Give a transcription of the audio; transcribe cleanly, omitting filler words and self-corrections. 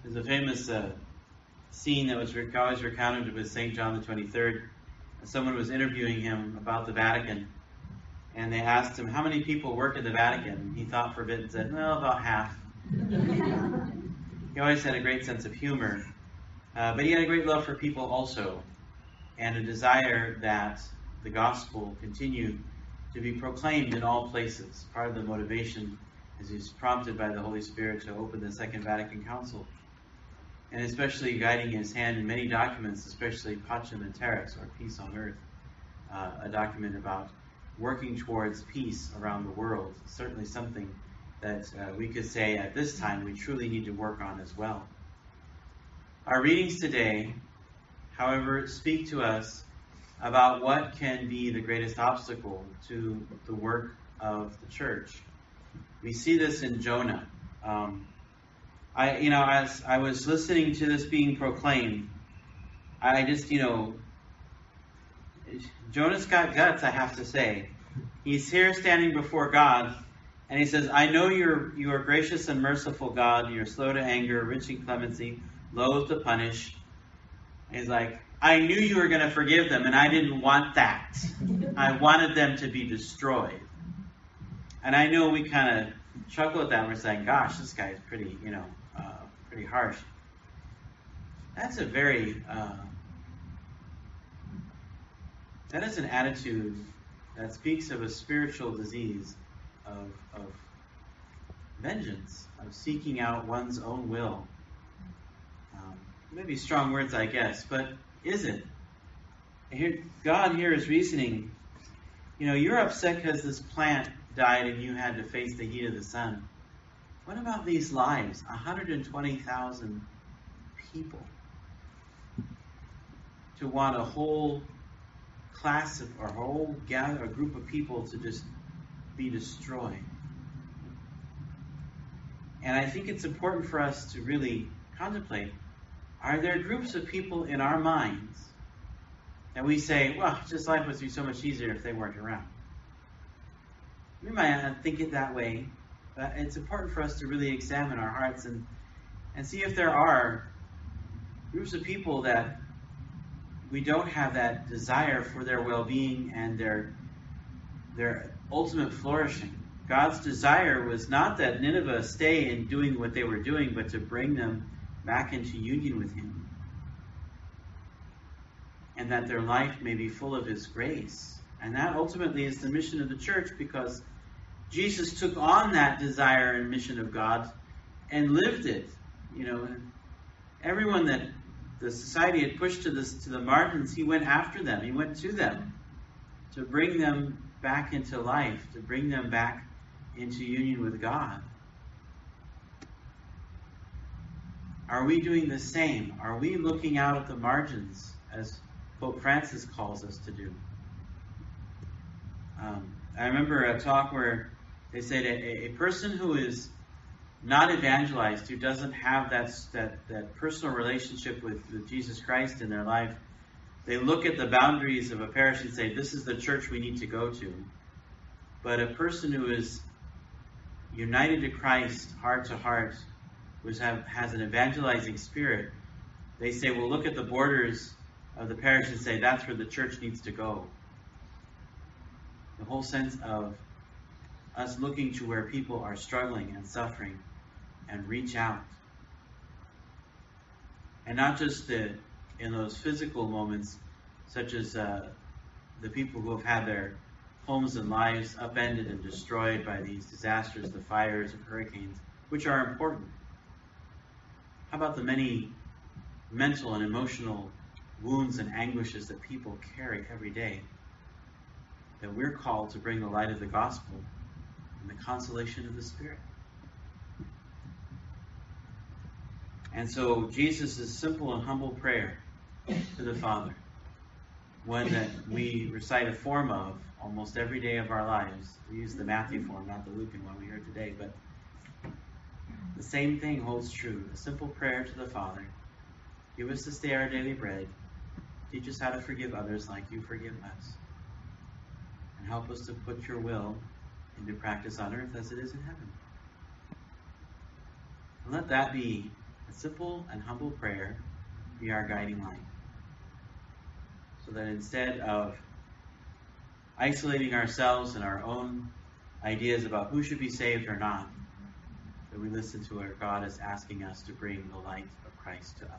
There's a famous scene that was always recounted with St. John the 23rd. Someone was interviewing him about the Vatican, and they asked him, how many people work in the Vatican? He thought for a bit and said, well, about half. He always had a great sense of humor, but he had a great love for people also, and a desire that the gospel continue to be proclaimed in all places. Part of the motivation is he's prompted by the Holy Spirit to open the Second Vatican Council, and especially guiding his hand in many documents, especially Pacem in Terris, or Peace on Earth, a document about working towards peace around the world. Certainly something that we could say at this time we truly need to work on as well. Our readings today, however, speak to us about what can be the greatest obstacle to the work of the church. We see this in Jonah. As I was listening to this being proclaimed, I just, Jonah's got guts, I have to say. He's here standing before God, and he says, I know you are gracious and merciful God. You're slow to anger, rich in clemency, loath to punish. And he's like, I knew you were going to forgive them, and I didn't want that. I wanted them to be destroyed. And I know we kind of chuckle at that. We're saying, gosh, this guy's pretty, pretty harsh. That's a very, that is an attitude that speaks of a spiritual disease of vengeance, of seeking out one's own will. Maybe strong words, I guess, but is it? God here is reasoning, you're upset because this plant died and you had to face the heat of the sun. What about these lives? 120,000 people. To want a whole class of, or a whole gather, a group of people to just be destroyed. And I think it's important for us to really contemplate, are there groups of people in our minds that we say, well, just life would be so much easier if they weren't around? We might not think it that way, but it's important for us to really examine our hearts and see if there are groups of people that we don't have that desire for their well-being and their ultimate flourishing. God's desire was not that Nineveh stay in doing what they were doing, but to bring them back into union with Him. And that their life may be full of His grace. And that ultimately is the mission of the church, because Jesus took on that desire and mission of God and lived it. Everyone that the society had pushed to the margins, He went after them. He went to them to bring them back into life, to bring them back into union with God. Are we doing the same? Are we looking out at the margins, as Pope Francis calls us to do? I remember a talk where they said a person who is not evangelized, who doesn't have that personal relationship with Jesus Christ in their life, they look at the boundaries of a parish and say, this is the church we need to go to. But a person who is united to Christ, heart to heart, which has an evangelizing spirit, they say, well, look at the borders of the parish and say, that's where the church needs to go. The whole sense of us looking to where people are struggling and suffering and reach out. And not just in those physical moments, such as the people who have had their homes and lives upended and destroyed by these disasters, the fires and hurricanes, which are important. How about the many mental and emotional wounds and anguishes that people carry every day, that we're called to bring the light of the gospel and the consolation of the Spirit? And so Jesus' simple and humble prayer to the Father, one that we recite a form of almost every day of our lives. We use the Matthew form, not the Lucan one we heard today, but the same thing holds true. A simple prayer to the Father. Give us this day our daily bread. Teach us how to forgive others like you forgive us. And help us to put your will and to practice on earth as it is in heaven. And let that be a simple and humble prayer be our guiding light. So that instead of isolating ourselves and our own ideas about who should be saved or not, that we listen to what God is asking us to bring the light of Christ to others.